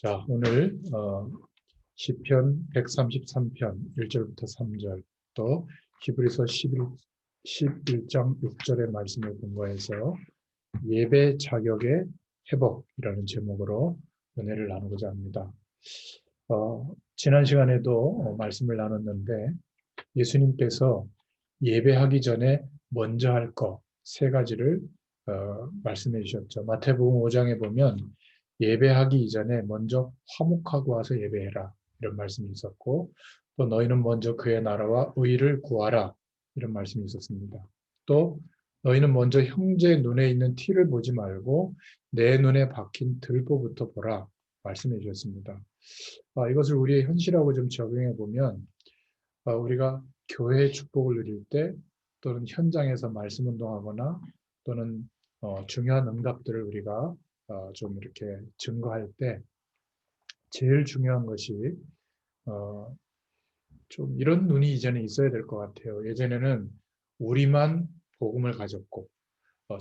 자, 오늘 시편 133편 1절부터 3절 또 히브리서 11장 6절의 말씀을 공부해서 예배 자격의 회복이라는 제목으로 은혜를 나누고자 합니다. 지난 시간에도 말씀을 나눴는데 예수님께서 예배하기 전에 먼저 할 것 세 가지를 말씀해 주셨죠. 마태복음 5장에 보면 예배하기 이전에 먼저 화목하고 와서 예배해라 이런 말씀이 있었고, 또 너희는 먼저 그의 나라와 의를 구하라 이런 말씀이 있었습니다. 또 너희는 먼저 형제 눈에 있는 티를 보지 말고 내 눈에 박힌 들보부터 보라 말씀해 주셨습니다. 이것을 우리의 현실하고 좀 적용해 보면 우리가 교회의 축복을 누릴 때 또는 현장에서 말씀 운동하거나 또는 중요한 응답들을 우리가 좀 이렇게 증거할 때 제일 중요한 것이 어, 좀 이런 눈이 이제는 있어야 될 것 같아요. 예전에는 우리만 복음을 가졌고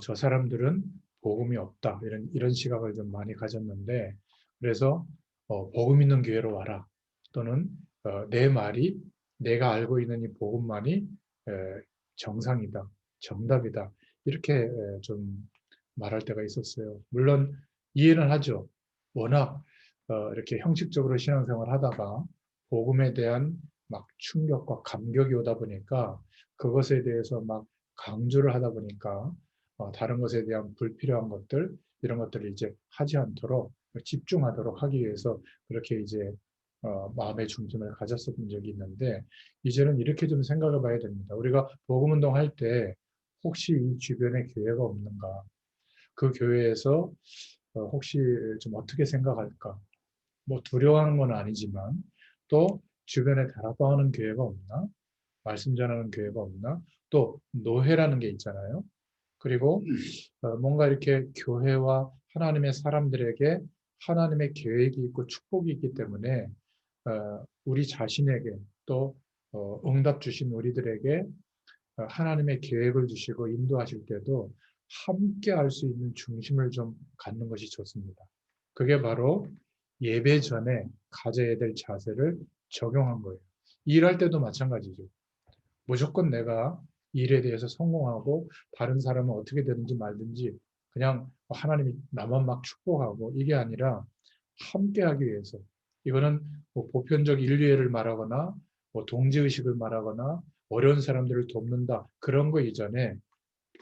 저 사람들은 복음이 없다 이런 시각을 좀 많이 가졌는데, 그래서 복음 있는 교회로 와라 또는 내 말이 내가 알고 있는 이 복음만이 에, 정상이다, 정답이다 이렇게 좀 말할 때가 있었어요. 물론 이해는 하죠. 워낙 이렇게 형식적으로 신앙생활 하다가 복음에 대한 막 충격과 감격이 오다 보니까 그것에 대해서 막 강조를 하다 보니까 다른 것에 대한 불필요한 것들 이런 것들을 이제 하지 않도록 집중하도록 하기 위해서 그렇게 이제 마음의 중심을 가졌었던 적이 있는데, 이제는 이렇게 좀 생각해 봐야 됩니다. 우리가 복음 운동할 때 혹시 이 주변에 교회가 없는가, 그 교회에서 혹시 좀 어떻게 생각할까, 뭐 두려워하는 건 아니지만 또 주변에 다락방하는 교회가 없나, 말씀 전하는 교회가 없나, 또 노회라는 게 있잖아요. 그리고 뭔가 이렇게 교회와 하나님의 사람들에게 하나님의 계획이 있고 축복이 있기 때문에 우리 자신에게 또 응답 주신 우리들에게 하나님의 계획을 주시고 인도하실 때도 함께 할 수 있는 중심을 좀 갖는 것이 좋습니다. 그게 바로 예배 전에 가져야 될 자세를 적용한 거예요. 일할 때도 마찬가지죠. 무조건 내가 일에 대해서 성공하고 다른 사람은 어떻게 되든지 말든지 그냥 하나님이 나만 막 축복하고 이게 아니라 함께하기 위해서, 이거는 뭐 보편적 인류애를 말하거나 뭐 동지의식을 말하거나 어려운 사람들을 돕는다 그런 거 이전에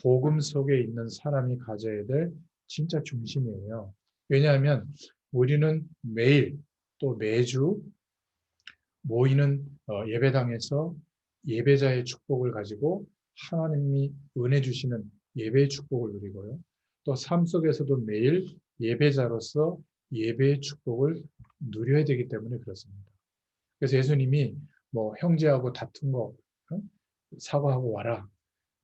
복음 속에 있는 사람이 가져야 될 진짜 중심이에요. 왜냐하면 우리는 매일 또 매주 모이는 예배당에서 예배자의 축복을 가지고 하나님이 은혜 주시는 예배의 축복을 누리고요. 또 삶 속에서도 매일 예배자로서 예배의 축복을 누려야 되기 때문에 그렇습니다. 그래서 예수님이 뭐 형제하고 다툰 거 사과하고 와라,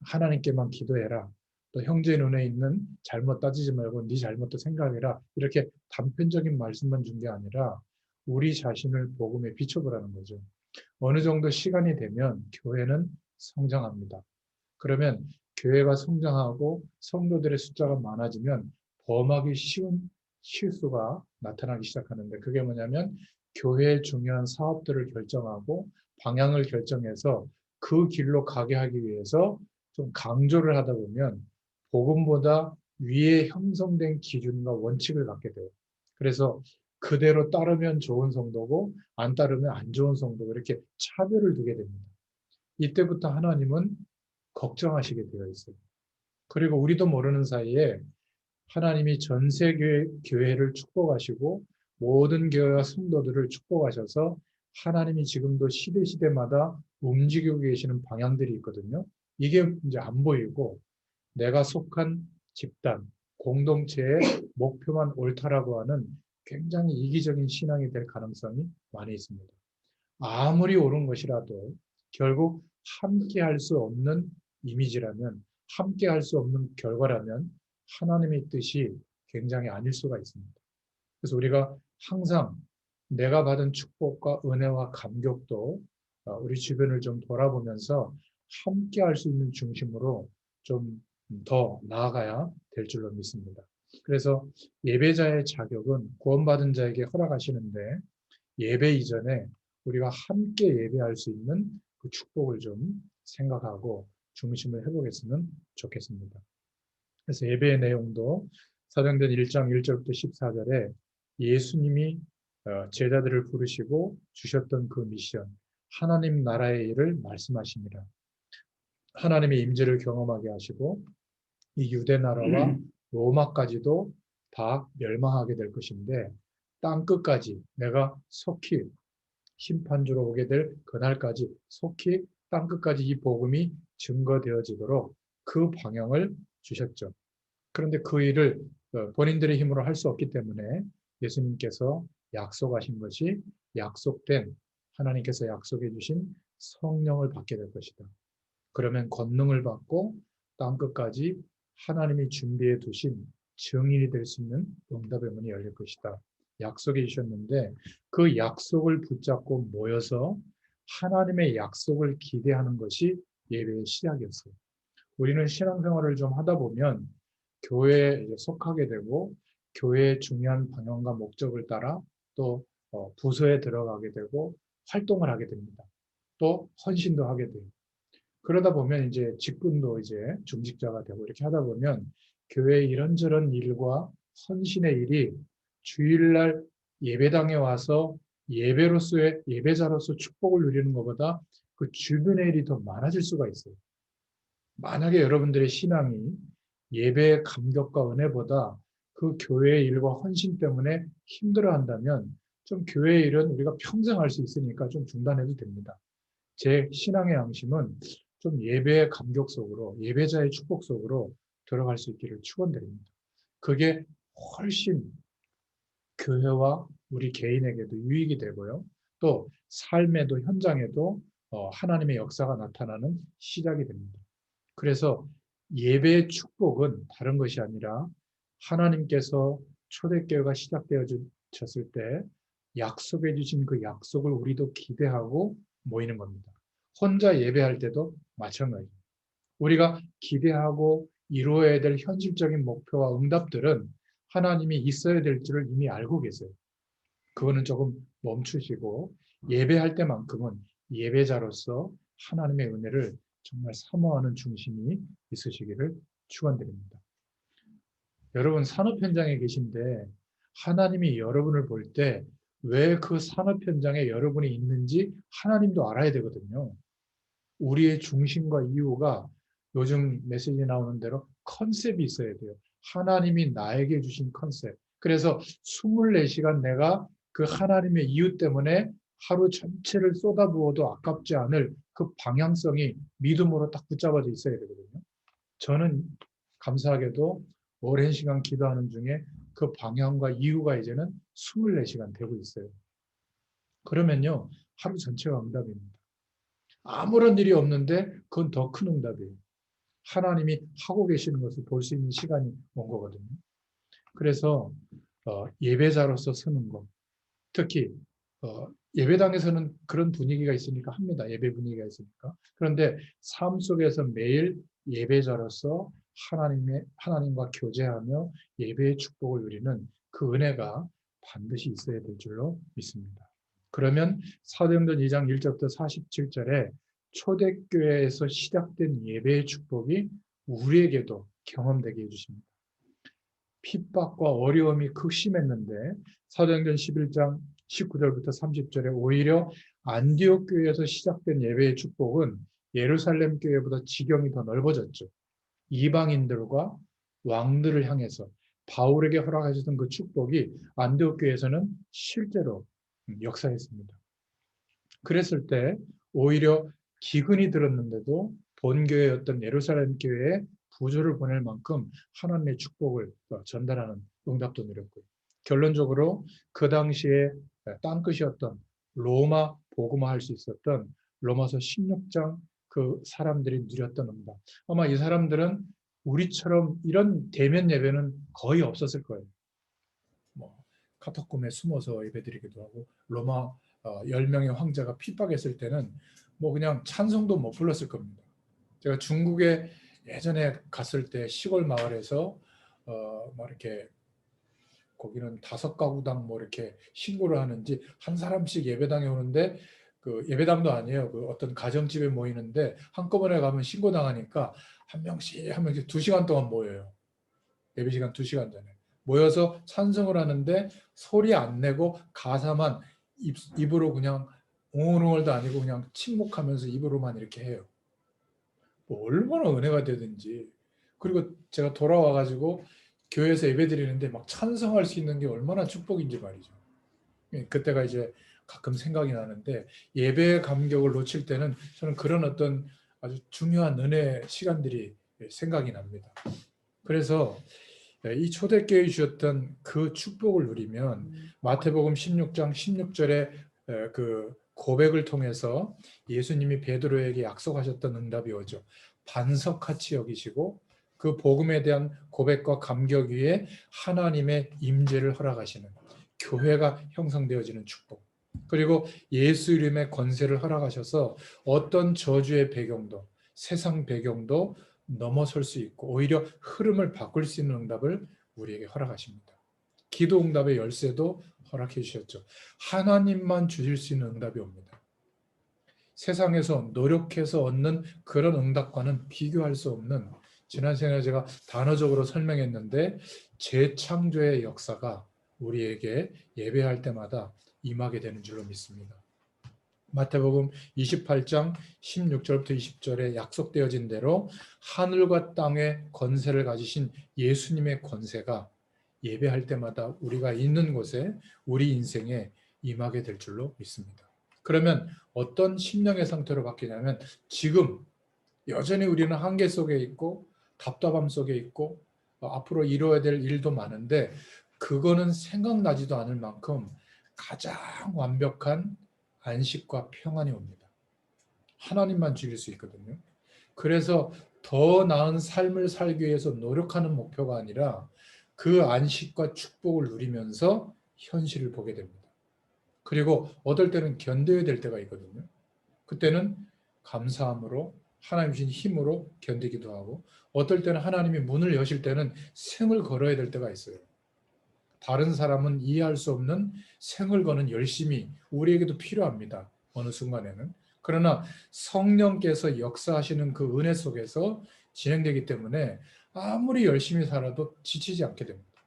하나님께만 기도해라, 또 형제 눈에 있는 잘못 따지지 말고 네 잘못도 생각해라 이렇게 단편적인 말씀만 준 게 아니라 우리 자신을 복음에 비춰보라는 거죠. 어느 정도 시간이 되면 교회는 성장합니다. 그러면 교회가 성장하고 성도들의 숫자가 많아지면 범하기 쉬운 실수가 나타나기 시작하는데, 그게 뭐냐면 교회의 중요한 사업들을 결정하고 방향을 결정해서 그 길로 가게 하기 위해서 좀 강조를 하다 보면 복음보다 위에 형성된 기준과 원칙을 갖게 돼요. 그래서 그대로 따르면 좋은 성도고 안 따르면 안 좋은 성도고 이렇게 차별을 두게 됩니다. 이때부터 하나님은 걱정하시게 되어 있어요. 그리고 우리도 모르는 사이에 하나님이 전 세계 교회를 축복하시고 모든 교회와 성도들을 축복하셔서 하나님이 지금도 시대 시대마다 움직이고 계시는 방향들이 있거든요. 이게 이제 안 보이고 내가 속한 집단, 공동체의 목표만 옳다라고 하는 굉장히 이기적인 신앙이 될 가능성이 많이 있습니다. 아무리 옳은 것이라도 결국 함께 할 수 없는 이미지라면, 함께 할 수 없는 결과라면 하나님의 뜻이 굉장히 아닐 수가 있습니다. 그래서 우리가 항상 내가 받은 축복과 은혜와 감격도 우리 주변을 좀 돌아보면서 함께 할 수 있는 중심으로 좀 더 나아가야 될 줄로 믿습니다. 그래서 예배자의 자격은 구원받은 자에게 허락하시는데 예배 이전에 우리가 함께 예배할 수 있는 그 축복을 좀 생각하고 중심을 해보겠으면 좋겠습니다. 그래서 예배의 내용도 사도행전 1장 1절부터 14절에 예수님이 제자들을 부르시고 주셨던 그 미션, 하나님 나라의 일을 말씀하십니다. 하나님의 임재를 경험하게 하시고 이 유대 나라와 로마까지도 다 멸망하게 될 것인데 땅 끝까지 내가 속히 심판주로 오게 될 그날까지 속히 땅 끝까지 이 복음이 증거되어지도록 그 방향을 주셨죠. 그런데 그 일을 본인들의 힘으로 할 수 없기 때문에 예수님께서 약속하신 것이 약속된 하나님께서 약속해 주신 성령을 받게 될 것이다. 그러면 권능을 받고 땅 끝까지 하나님이 준비해 두신 증인이 될 수 있는 응답의 문이 열릴 것이다. 약속해 주셨는데 그 약속을 붙잡고 모여서 하나님의 약속을 기대하는 것이 예배의 시작이었어요. 우리는 신앙생활을 좀 하다 보면 교회에 속하게 되고 교회의 중요한 방향과 목적을 따라 또 부서에 들어가게 되고 활동을 하게 됩니다. 또 헌신도 하게 돼요. 그러다 보면 이제 직분도 이제 중직자가 되고 이렇게 하다 보면 교회의 이런저런 일과 헌신의 일이 주일날 예배당에 와서 예배로서의 예배자로서 축복을 누리는 것보다 그 주변의 일이 더 많아질 수가 있어요. 만약에 여러분들의 신앙이 예배의 감격과 은혜보다 그 교회의 일과 헌신 때문에 힘들어한다면 좀 교회의 일은 우리가 평생 할 수 있으니까 좀 중단해도 됩니다. 제 신앙의 양심은 좀 예배의 감격 속으로 예배자의 축복 속으로 들어갈 수 있기를 축원드립니다. 그게 훨씬 교회와 우리 개인에게도 유익이 되고요. 또 삶에도 현장에도 하나님의 역사가 나타나는 시작이 됩니다. 그래서 예배의 축복은 다른 것이 아니라 하나님께서 초대교회가 시작되어졌을 때 약속해 주신 그 약속을 우리도 기대하고 모이는 겁니다. 혼자 예배할 때도 마찬가지입니다. 우리가 기대하고 이루어야 될 현실적인 목표와 응답들은 하나님이 있어야 될 줄을 이미 알고 계세요. 그거는 조금 멈추시고 예배할 때만큼은 예배자로서 하나님의 은혜를 정말 사모하는 중심이 있으시기를 축원드립니다. 여러분 산업 현장에 계신데 하나님이 여러분을 볼 때 왜 그 산업 현장에 여러분이 있는지 하나님도 알아야 되거든요. 우리의 중심과 이유가 요즘 메시지 나오는 대로 컨셉이 있어야 돼요. 하나님이 나에게 주신 컨셉. 그래서 24시간 내가 그 하나님의 이유 때문에 하루 전체를 쏟아부어도 아깝지 않을 그 방향성이 믿음으로 딱 붙잡아져 있어야 되거든요. 저는 감사하게도 오랜 시간 기도하는 중에 그 방향과 이유가 이제는 24시간 되고 있어요. 그러면요, 하루 전체가 응답입니다. 아무런 일이 없는데 그건 더 큰 응답이에요. 하나님이 하고 계시는 것을 볼 수 있는 시간이 온 거거든요. 그래서 예배자로서 서는 것, 특히 예배당에서는 그런 분위기가 있으니까 합니다. 예배 분위기가 있으니까. 그런데 삶 속에서 매일 예배자로서 하나님과 교제하며 예배의 축복을 누리는 그 은혜가 반드시 있어야 될 줄로 믿습니다. 그러면 사도행전 2장 1절부터 47절에 초대교회에서 시작된 예배의 축복이 우리에게도 경험되게 해주십니다. 핍박과 어려움이 극심했는데 사도행전 11장 19절부터 30절에 오히려 안디옥 교회에서 시작된 예배의 축복은 예루살렘 교회보다 지경이 더 넓어졌죠. 이방인들과 왕들을 향해서 바울에게 허락하셨던 그 축복이 안디옥 교회에서는 실제로 역사했습니다. 그랬을 때 오히려 기근이 들었는데도 본교회였던 예루살렘 교회에 부조를 보낼 만큼 하나님의 축복을 전달하는 응답도 누렸고요. 결론적으로 그 당시에 땅끝이었던 로마 복음화할 수 있었던 로마서 16장 그 사람들이 누렸던 응답. 아마 이 사람들은 우리처럼 이런 대면 예배는 거의 없었을 거예요. 뭐 카타콤에 숨어서 예배드리기도 하고 로마 10명의 황제가 핍박했을 때는 뭐 그냥 찬송도 못 불렀을 겁니다. 제가 중국에 예전에 갔을 때 시골 마을에서 뭐 이렇게 거기는 5가구당 뭐 이렇게 신고를 하는지 한 사람씩 예배당에 오는데 그 예배당도 아니에요. 그 어떤 가정집에 모이는데 한꺼번에 가면 신고당하니까 한 명씩 2시간 동안 모여요. 예배 시간 2시간 전에 모여서 찬송을 하는데 소리 안 내고 가사만 입으로 그냥 옹얼옹얼도 아니고 그냥 침묵하면서 입으로만 이렇게 해요. 뭐 얼마나 은혜가 되든지. 그리고 제가 돌아와 가지고 교회에서 예배 드리는데 막 찬송할 수 있는 게 얼마나 축복인지 말이죠. 그때가 이제 가끔 생각이 나는데 예배의 감격을 놓칠 때는 저는 그런 어떤 아주 중요한 은혜 시간들이 생각이 납니다. 그래서 이 초대교회 주셨던 그 축복을 누리면 마태복음 16장 16절에 그 고백을 통해서 예수님이 베드로에게 약속하셨던 응답이 오죠. 반석같이 여기시고 그 복음에 대한 고백과 감격 위에 하나님의 임재를 허락하시는 교회가 형성되어지는 축복. 그리고 예수 이름의 권세를 허락하셔서 어떤 저주의 배경도 세상 배경도 넘어설 수 있고 오히려 흐름을 바꿀 수 있는 응답을 우리에게 허락하십니다. 기도 응답의 열쇠도 허락해 주셨죠. 하나님만 주실 수 있는 응답이 옵니다. 세상에서 노력해서 얻는 그런 응답과는 비교할 수 없는, 지난 시간에 제가 단어적으로 설명했는데 재창조의 역사가 우리에게 예배할 때마다 임하게 되는 줄로 믿습니다. 마태복음 28장 16절부터 20절에 약속되어진 대로 하늘과 땅의 권세를 가지신 예수님의 권세가 예배할 때마다 우리가 있는 곳에 우리 인생에 임하게 될 줄로 믿습니다. 그러면 어떤 심령의 상태로 바뀌냐면 지금 여전히 우리는 한계 속에 있고 답답함 속에 있고 앞으로 이루어야 될 일도 많은데 그거는 생각나지도 않을 만큼 가장 완벽한 안식과 평안이 옵니다. 하나님만 주실 수 있거든요. 그래서 더 나은 삶을 살기 위해서 노력하는 목표가 아니라 그 안식과 축복을 누리면서 현실을 보게 됩니다. 그리고 어떨 때는 견뎌야 될 때가 있거든요. 그때는 감사함으로 하나님 주신 힘으로 견디기도 하고 어떨 때는 하나님이 문을 여실 때는 생을 걸어야 될 때가 있어요. 다른 사람은 이해할 수 없는 생을 거는 열심이 우리에게도 필요합니다. 어느 순간에는. 그러나 성령께서 역사하시는 그 은혜 속에서 진행되기 때문에 아무리 열심히 살아도 지치지 않게 됩니다.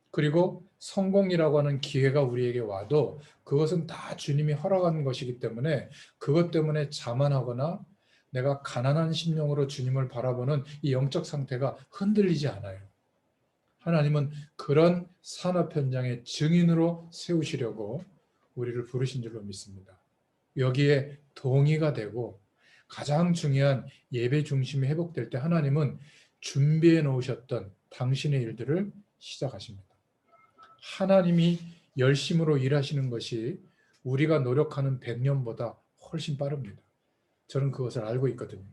그리고 성공이라고 하는 기회가 우리에게 와도 그것은 다 주님이 허락하는 것이기 때문에 그것 때문에 자만하거나 내가 가난한 심령으로 주님을 바라보는 이 영적 상태가 흔들리지 않아요. 하나님은 그런 산업 현장의 증인으로 세우시려고 우리를 부르신 줄로 믿습니다. 여기에 동의가 되고 가장 중요한 예배 중심이 회복될 때 하나님은 준비해 놓으셨던 당신의 일들을 시작하십니다. 하나님이 열심으로 일하시는 것이 우리가 노력하는 100년보다 훨씬 빠릅니다. 저는 그것을 알고 있거든요.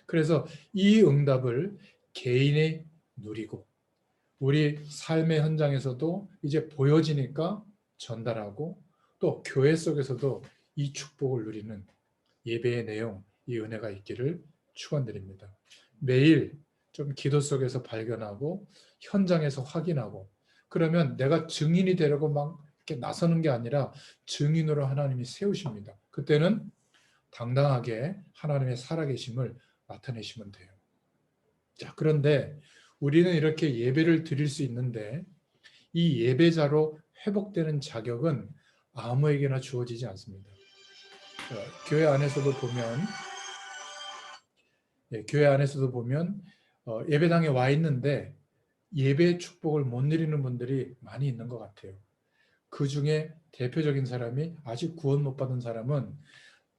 그래서 이 응답을 개인이 누리고 우리 삶의 현장에서도 이제 보여지니까 전달하고 또 교회 속에서도 이 축복을 누리는 예배의 내용, 이 은혜가 있기를 축원드립니다. 매일 좀 기도 속에서 발견하고 현장에서 확인하고 그러면 내가 증인이 되려고 막 이렇게 나서는 게 아니라 증인으로 하나님이 세우십니다. 그때는 당당하게 하나님의 살아계심을 나타내시면 돼요. 자, 그런데 우리는 이렇게 예배를 드릴 수 있는데 이 예배자로 회복되는 자격은 아무에게나 주어지지 않습니다. 교회 안에서도 보면 예배당에 와 있는데 예배의 축복을 못 누리는 분들이 많이 있는 것 같아요. 그 중에 대표적인 사람이 아직 구원 못 받은 사람은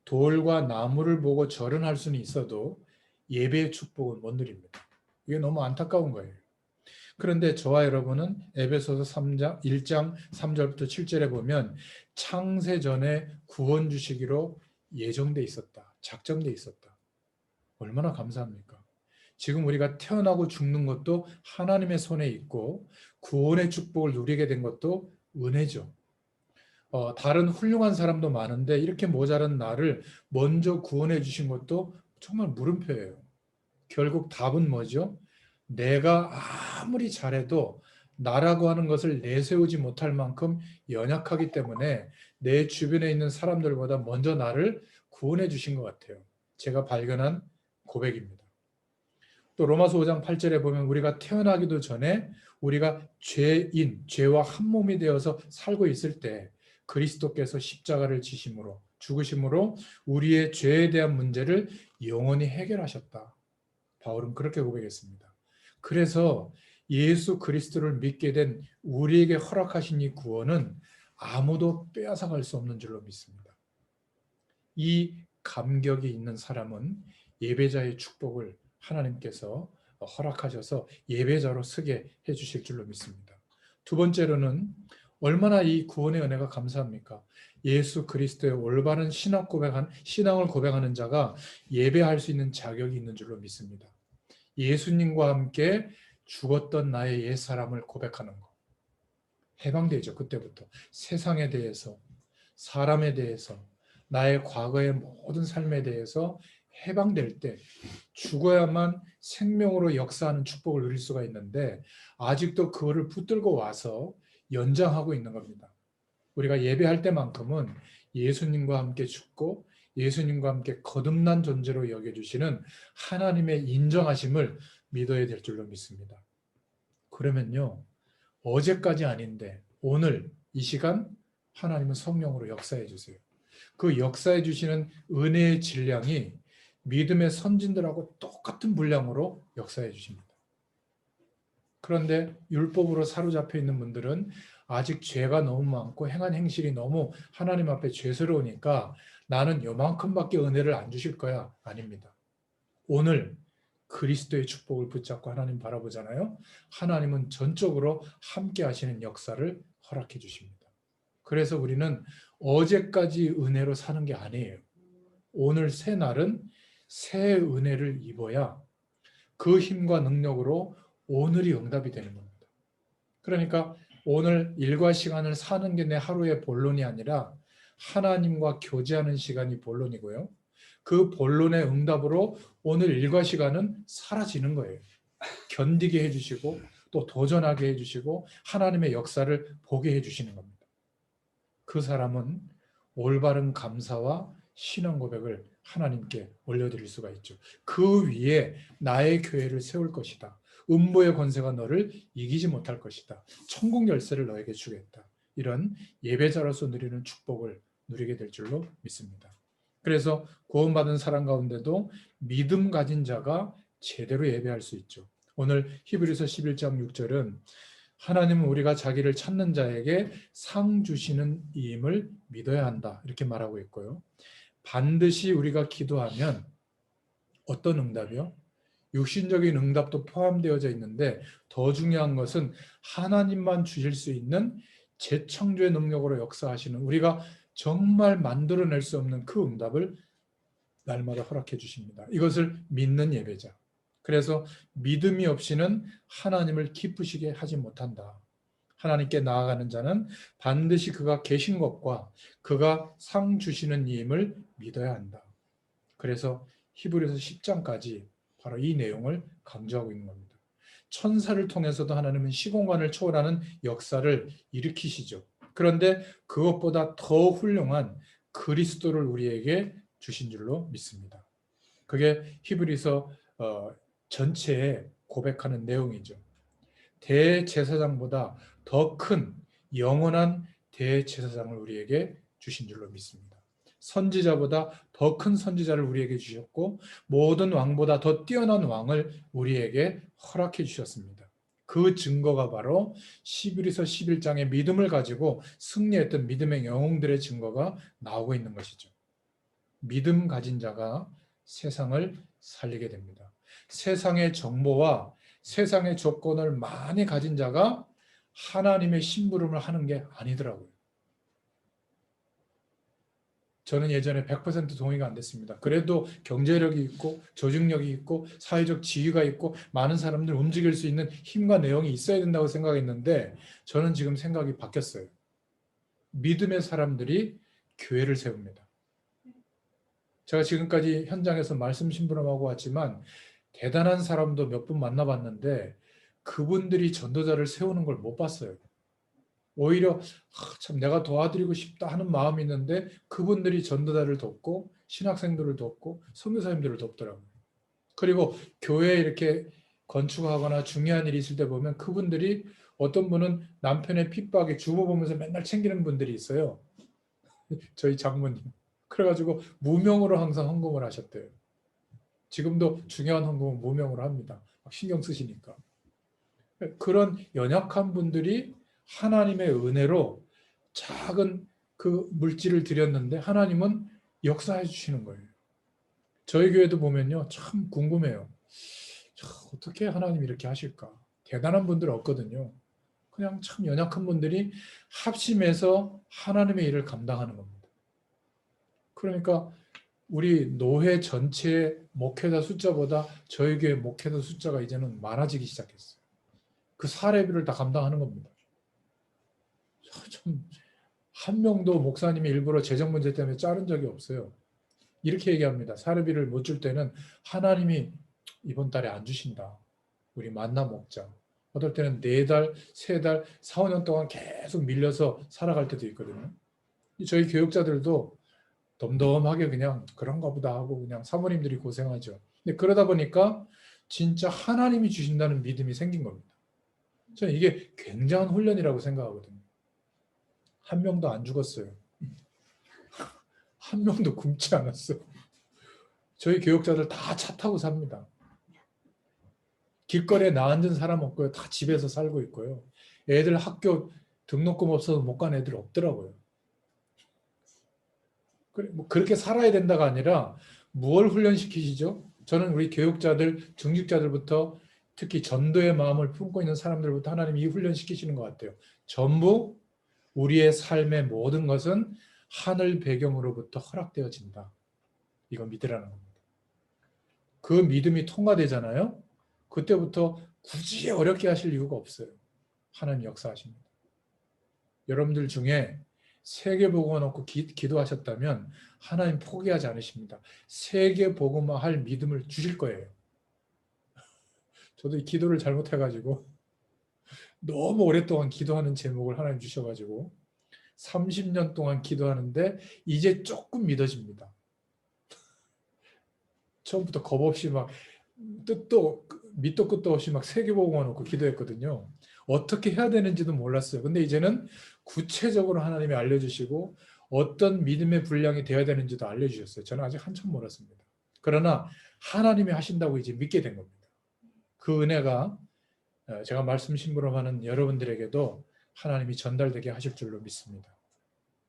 돌과 나무를 보고 절은할 수는 있어도 예배의 축복은 못 누립니다. 이게 너무 안타까운 거예요. 그런데 저와 여러분은 에베소서 1장 3절부터 7절에 보면 창세 전에 구원 주시기로 예정돼 있었다. 작정돼 있었다. 얼마나 감사합니까? 지금 우리가 태어나고 죽는 것도 하나님의 손에 있고 구원의 축복을 누리게 된 것도 은혜죠. 다른 훌륭한 사람도 많은데 이렇게 모자란 나를 먼저 구원해 주신 것도 정말 물음표예요. 결국 답은 뭐죠? 내가 아무리 잘해도 나라고 하는 것을 내세우지 못할 만큼 연약하기 때문에 내 주변에 있는 사람들보다 먼저 나를 구원해 주신 것 같아요. 제가 발견한 고백입니다. 또 로마서 5장 8절에 보면 우리가 태어나기도 전에 우리가 죄와 한 몸이 되어서 살고 있을 때 그리스도께서 십자가를 지심으로 죽으심으로 우리의 죄에 대한 문제를 영원히 해결하셨다. 바울은 그렇게 고백했습니다. 그래서 예수 그리스도를 믿게 된 우리에게 허락하신 이 구원은 아무도 빼앗아갈 수 없는 줄로 믿습니다. 이 감격이 있는 사람은 예배자의 축복을 하나님께서 허락하셔서 예배자로 서게 해주실 줄로 믿습니다. 두 번째로는 얼마나 이 구원의 은혜가 감사합니까? 예수 그리스도의 올바른 신앙을 고백하는 자가 예배할 수 있는 자격이 있는 줄로 믿습니다. 예수님과 함께 죽었던 나의 옛사람을 고백하는 것. 해방되죠. 그때부터. 세상에 대해서, 사람에 대해서, 나의 과거의 모든 삶에 대해서 해방될 때 죽어야만 생명으로 역사하는 축복을 누릴 수가 있는데 아직도 그거를 붙들고 와서 연장하고 있는 겁니다. 우리가 예배할 때만큼은 예수님과 함께 죽고 예수님과 함께 거듭난 존재로 여겨주시는 하나님의 인정하심을 믿어야 될 줄로 믿습니다. 그러면요, 어제까지 아닌데 오늘 이 시간 하나님은 성령으로 역사해 주세요. 그 역사해 주시는 은혜의 질량이 믿음의 선진들하고 똑같은 분량으로 역사해 주십니다. 그런데 율법으로 사로잡혀 있는 분들은 아직 죄가 너무 많고 행한 행실이 너무 하나님 앞에 죄스러우니까 나는 요만큼밖에 은혜를 안 주실 거야. 아닙니다. 오늘 그리스도의 축복을 붙잡고 하나님 바라보잖아요. 하나님은 전적으로 함께 하시는 역사를 허락해 주십니다. 그래서 우리는 어제까지 은혜로 사는 게 아니에요. 오늘 새 날은 새 은혜를 입어야 그 힘과 능력으로 오늘이 응답이 되는 겁니다. 그러니까 오늘 일과 시간을 사는 게 내 하루의 본론이 아니라 하나님과 교제하는 시간이 본론이고요. 그 본론의 응답으로 오늘 일과 시간은 사라지는 거예요. 견디게 해주시고 또 도전하게 해주시고 하나님의 역사를 보게 해주시는 겁니다. 그 사람은 올바른 감사와 신앙 고백을 하나님께 올려드릴 수가 있죠. 그 위에 나의 교회를 세울 것이다. 음보의 권세가 너를 이기지 못할 것이다. 천국 열쇠를 너에게 주겠다. 이런 예배자로서 누리는 축복을 누리게 될 줄로 믿습니다. 그래서 구원받은 사람 가운데도 믿음 가진 자가 제대로 예배할 수 있죠. 오늘 히브리서 11장 6절은 하나님은 우리가 자기를 찾는 자에게 상 주시는 이임을 믿어야 한다. 이렇게 말하고 있고요. 반드시 우리가 기도하면 어떤 응답이요? 육신적인 응답도 포함되어져 있는데 더 중요한 것은 하나님만 주실 수 있는 재창조의 능력으로 역사하시는 우리가 정말 만들어낼 수 없는 그 응답을 날마다 허락해 주십니다. 이것을 믿는 예배자. 그래서 믿음이 없이는 하나님을 기쁘시게 하지 못한다. 하나님께 나아가는 자는 반드시 그가 계신 것과 그가 상 주시는 이임을 믿어야 한다. 그래서 히브리서 10장까지 바로 이 내용을 강조하고 있는 겁니다. 천사를 통해서도 하나님은 시공간을 초월하는 역사를 일으키시죠. 그런데 그것보다 더 훌륭한 그리스도를 우리에게 주신 줄로 믿습니다. 그게 히브리서 전체에 고백하는 내용이죠. 대제사장보다 더 큰 영원한 대제사장을 우리에게 주신 줄로 믿습니다. 선지자보다 더 큰 선지자를 우리에게 주셨고 모든 왕보다 더 뛰어난 왕을 우리에게 허락해 주셨습니다. 그 증거가 바로 히브리서 11장의 믿음을 가지고 승리했던 믿음의 영웅들의 증거가 나오고 있는 것이죠. 믿음 가진 자가 세상을 살리게 됩니다. 세상의 정보와 세상의 조건을 많이 가진 자가 하나님의 심부름을 하는 게 아니더라고요. 저는 예전에 100% 동의가 안 됐습니다. 그래도 경제력이 있고 조직력이 있고 사회적 지위가 있고 많은 사람들 움직일 수 있는 힘과 내용이 있어야 된다고 생각했는데 저는 지금 생각이 바뀌었어요. 믿음의 사람들이 교회를 세웁니다. 제가 지금까지 현장에서 말씀 심부름하고 왔지만 대단한 사람도 몇 분 만나봤는데 그분들이 전도자를 세우는 걸 못 봤어요. 오히려 참 내가 도와드리고 싶다 하는 마음이 있는데 그분들이 전도자를 돕고 신학생들을 돕고 선교사님들을 돕더라고요. 그리고 교회에 이렇게 건축하거나 중요한 일이 있을 때 보면 그분들이 어떤 분은 남편의 핍박에 주부 보면서 맨날 챙기는 분들이 있어요. 저희 장모님. 그래가지고 무명으로 항상 헌금을 하셨대요. 지금도 중요한 헌금은 무명으로 합니다. 신경 쓰시니까. 그런 연약한 분들이 하나님의 은혜로 작은 그 물질을 드렸는데 하나님은 역사해 주시는 거예요. 저희 교회도 보면요. 참 궁금해요. 어떻게 하나님 이렇게 하실까? 대단한 분들 없거든요. 그냥 참 연약한 분들이 합심해서 하나님의 일을 감당하는 겁니다. 그러니까 우리 노회 전체 목회자 숫자보다 저희 교회 목회자 숫자가 이제는 많아지기 시작했어요. 그 사례비를 다 감당하는 겁니다. 참 한 명도 목사님이 일부러 재정 문제 때문에 자른 적이 없어요. 이렇게 얘기합니다. 사례비를 못 줄 때는 하나님이 이번 달에 안 주신다. 우리 만나 먹자. 어떨 때는 4달, 3달, 4, 5년 동안 계속 밀려서 살아갈 때도 있거든요. 저희 교육자들도 덤덤하게 그냥 그런가 보다 하고 그냥 사모님들이 고생하죠. 근데 그러다 보니까 진짜 하나님이 주신다는 믿음이 생긴 겁니다. 저는 이게 굉장한 훈련이라고 생각하거든요. 한 명도 안 죽었어요. 한 명도 굶지 않았어요. 저희 교육자들 다 차 타고 삽니다. 길거리에 나 앉은 사람 없고요. 다 집에서 살고 있고요. 애들 학교 등록금 없어서 못 간 애들 없더라고요. 뭐 그렇게 살아야 된다가 아니라 무엇을 훈련시키시죠? 저는 우리 교육자들, 중직자들부터 특히 전도의 마음을 품고 있는 사람들부터 하나님이 이 훈련시키시는 것 같아요. 전부 우리의 삶의 모든 것은 하늘 배경으로부터 허락되어진다. 이거 믿으라는 겁니다. 그 믿음이 통과되잖아요. 그때부터 굳이 어렵게 하실 이유가 없어요. 하나님 역사하십니다. 여러분들 중에 세계복음화 놓고 기도하셨다면 하나님 포기하지 않으십니다. 세계복음화 할 믿음을 주실 거예요. 저도 이 기도를 잘못해가지고 너무 오랫동안 기도하는 제목을 하나님 주셔가지고 30년 동안 기도하는데 이제 조금 믿어집니다. 처음부터 겁 없이 막 밑도 끝도 없이 막 세계복음화 놓고 기도했거든요. 어떻게 해야 되는지도 몰랐어요. 근데 이제는 구체적으로 하나님이 알려주시고 어떤 믿음의 분량이 되어야 되는지도 알려주셨어요. 저는 아직 한참 멀었습니다. 그러나 하나님이 하신다고 이제 믿게 된 겁니다. 그 은혜가 제가 말씀 심부름하는 여러분들에게도 하나님이 전달되게 하실 줄로 믿습니다.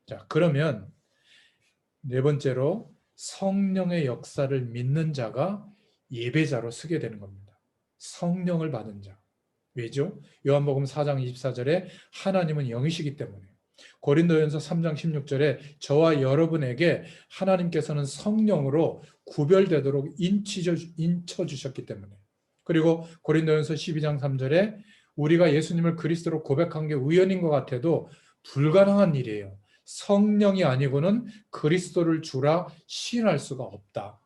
자, 그러면 네 번째로 성령의 역사를 믿는 자가 예배자로 서게 되는 겁니다. 성령을 받은 자. 왜죠? 요한복음 4장 24절에 하나님은 영이시기 때문에. 고린도전서 3장 16절에 저와 여러분에게 하나님께서는 성령으로 구별되도록 인쳐 주셨기 때문에. 그리고 고린도전서 12장 3절에 우리가 예수님을 그리스도로 고백한 게 우연인 것 같아도 불가능한 일이에요. 성령이 아니고는 그리스도를 주라 시인할 수가 없다.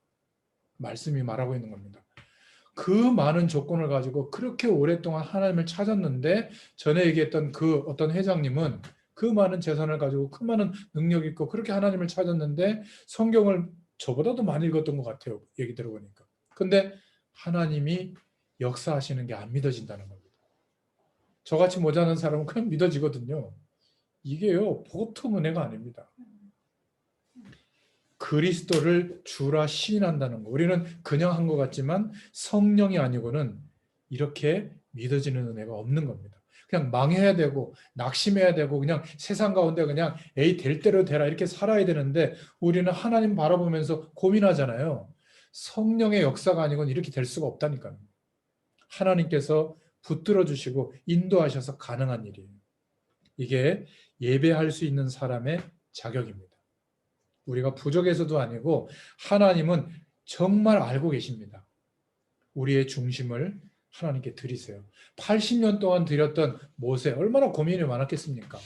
말씀이 말하고 있는 겁니다. 그 많은 조건을 가지고 그렇게 오랫동안 하나님을 찾았는데 전에 얘기했던 그 어떤 회장님은 그 많은 재산을 가지고 그 많은 능력 있고 그렇게 하나님을 찾았는데 성경을 저보다도 많이 읽었던 것 같아요. 얘기 들어보니까. 근데 하나님이 역사하시는 게 안 믿어진다는 겁니다. 저같이 모자란 사람은 그냥 믿어지거든요. 이게요. 보통 은혜가 아닙니다. 그리스도를 주라 시인한다는 거. 우리는 그냥 한 것 같지만 성령이 아니고는 이렇게 믿어지는 은혜가 없는 겁니다. 그냥 망해야 되고 낙심해야 되고 그냥 세상 가운데 그냥 에이 될 대로 되라 이렇게 살아야 되는데 우리는 하나님 바라보면서 고민하잖아요. 성령의 역사가 아니고는 이렇게 될 수가 없다니까요. 하나님께서 붙들어 주시고 인도하셔서 가능한 일이에요. 이게 예배할 수 있는 사람의 자격입니다. 우리가 부족해서도 아니고 하나님은 정말 알고 계십니다. 우리의 중심을 하나님께 드리세요. 80년 동안 드렸던 모세 얼마나 고민이 많았겠습니까?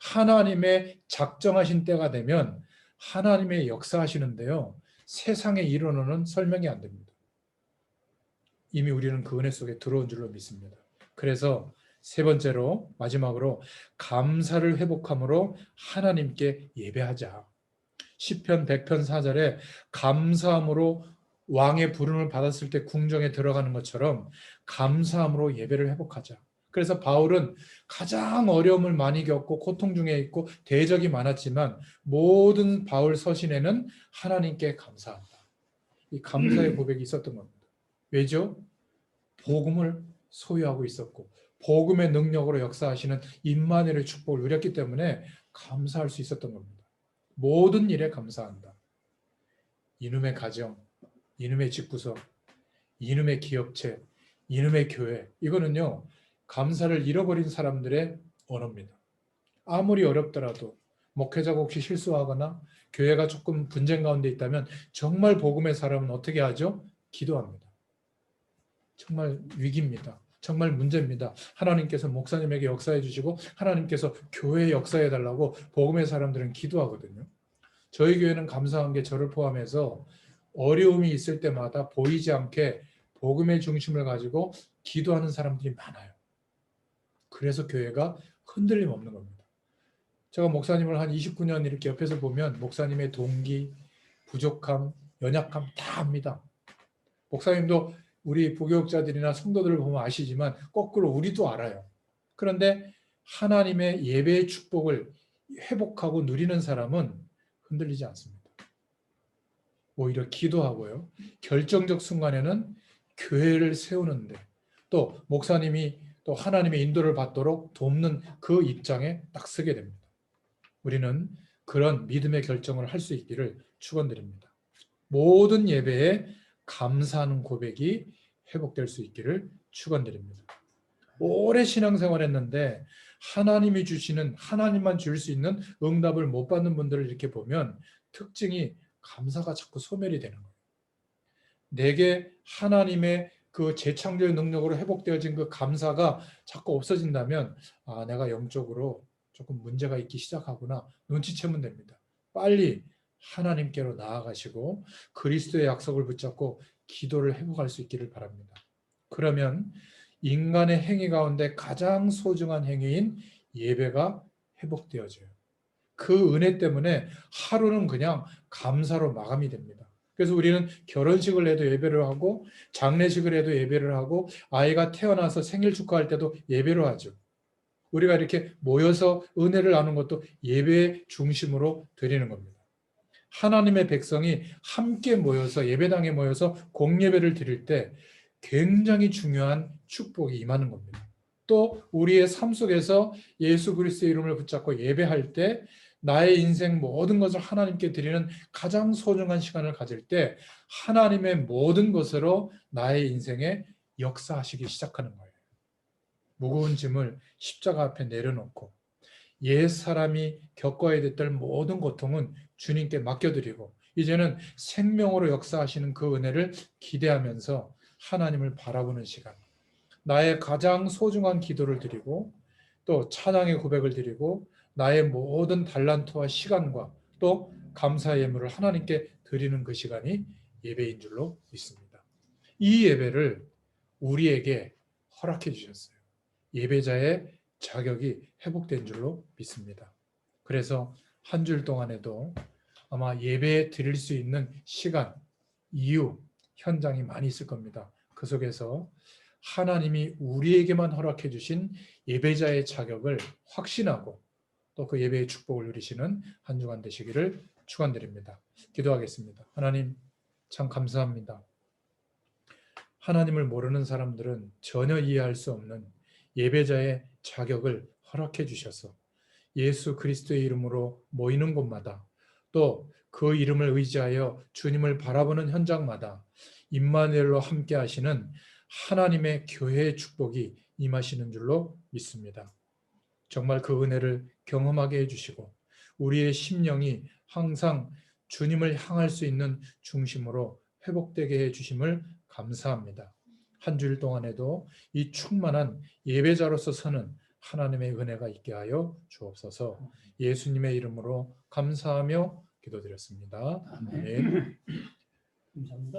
하나님의 작정하신 때가 되면 하나님의 역사하시는데요. 세상의 이론으로는 설명이 안 됩니다. 이미 우리는 그 은혜 속에 들어온 줄로 믿습니다. 그래서 세 번째로 마지막으로 감사를 회복함으로 하나님께 예배하자. 시편 100편 4절에 감사함으로 왕의 부름을 받았을 때 궁정에 들어가는 것처럼 감사함으로 예배를 회복하자. 그래서 바울은 가장 어려움을 많이 겪고 고통 중에 있고 대적이 많았지만 모든 바울 서신에는 하나님께 감사한다. 이 감사의 고백이 있었던 겁니다. 왜죠? 복음을 소유하고 있었고 복음의 능력으로 역사하시는 임마누엘의 축복을 누렸기 때문에 감사할 수 있었던 겁니다. 모든 일에 감사한다. 이놈의 가정, 이놈의 집구석, 이놈의 기업체, 이놈의 교회, 이거는요 감사를 잃어버린 사람들의 언어입니다. 아무리 어렵더라도 목회자가 혹시 실수하거나 교회가 조금 분쟁 가운데 있다면 정말 복음의 사람은 어떻게 하죠? 기도합니다. 정말 위기입니다. 정말 문제입니다. 하나님께서 목사님에게 역사해 주시고 하나님께서 교회에 역사해 달라고 복음의 사람들은 기도하거든요. 저희 교회는 감사한 게 저를 포함해서 어려움이 있을 때마다 보이지 않게 복음의 중심을 가지고 기도하는 사람들이 많아요. 그래서 교회가 흔들림 없는 겁니다. 제가 목사님을 한 29년 이렇게 옆에서 보면 목사님의 동기, 부족함, 연약함 다 압니다. 목사님도 우리 부교육자들이나 성도들을 보면 아시지만 거꾸로 우리도 알아요. 그런데 하나님의 예배의 축복을 회복하고 누리는 사람은 흔들리지 않습니다. 오히려 기도하고요. 결정적 순간에는 교회를 세우는데 또 목사님이 또 하나님의 인도를 받도록 돕는 그 입장에 딱 서게 됩니다. 우리는 그런 믿음의 결정을 할 수 있기를 축원드립니다. 모든 예배에 감사하는 고백이 회복될 수 있기를 축원드립니다. 오래 신앙생활했는데 하나님이 주시는 하나님만 줄 수 있는 응답을 못 받는 분들을 이렇게 보면 특징이 감사가 자꾸 소멸이 되는 거예요. 내게 하나님의 그 재창조의 능력으로 회복되어진 그 감사가 자꾸 없어진다면 아, 내가 영적으로 조금 문제가 있기 시작하구나 눈치채면 됩니다. 빨리 하나님께로 나아가시고 그리스도의 약속을 붙잡고 기도를 회복할 수 있기를 바랍니다. 그러면 인간의 행위 가운데 가장 소중한 행위인 예배가 회복되어져요. 그 은혜 때문에 하루는 그냥 감사로 마감이 됩니다. 그래서 우리는 결혼식을 해도 예배를 하고 장례식을 해도 예배를 하고 아이가 태어나서 생일 축하할 때도 예배를 하죠. 우리가 이렇게 모여서 은혜를 나누는 것도 예배의 중심으로 드리는 겁니다. 하나님의 백성이 함께 모여서 예배당에 모여서 공예배를 드릴 때 굉장히 중요한 축복이 임하는 겁니다. 또 우리의 삶 속에서 예수 그리스도의 이름을 붙잡고 예배할 때 나의 인생 모든 것을 하나님께 드리는 가장 소중한 시간을 가질 때 하나님의 모든 것으로 나의 인생에 역사하시기 시작하는 거예요. 무거운 짐을 십자가 앞에 내려놓고 옛 사람이 겪어야 됐던 모든 고통은 주님께 맡겨드리고 이제는 생명으로 역사하시는 그 은혜를 기대하면서 하나님을 바라보는 시간, 나의 가장 소중한 기도를 드리고 또 찬양의 고백을 드리고 나의 모든 달란트와 시간과 또 감사의 예물을 하나님께 드리는 그 시간이 예배인 줄로 믿습니다. 이 예배를 우리에게 허락해 주셨어요. 예배자의 자격이 회복된 줄로 믿습니다. 그래서 한 주 동안에도 아마 예배 드릴 수 있는 시간, 이유, 현장이 많이 있을 겁니다. 그 속에서 하나님이 우리에게만 허락해 주신 예배자의 자격을 확신하고 또 그 예배의 축복을 누리시는 한 주간 되시기를 축원드립니다. 기도하겠습니다. 하나님 참 감사합니다. 하나님을 모르는 사람들은 전혀 이해할 수 없는 예배자의 자격을 허락해 주셔서 예수 그리스도의 이름으로 모이는 곳마다 또 그 이름을 의지하여 주님을 바라보는 현장마다 임마누엘로 함께 하시는 하나님의 교회의 축복이 임하시는 줄로 믿습니다. 정말 그 은혜를 경험하게 해주시고 우리의 심령이 항상 주님을 향할 수 있는 중심으로 회복되게 해주심을 감사합니다. 한 주일 동안에도 이 충만한 예배자로서 서는 하나님의 은혜가 있게 하여 주옵소서. 예수님의 이름으로 감사하며 기도드렸습니다. 아멘. 감사합니다.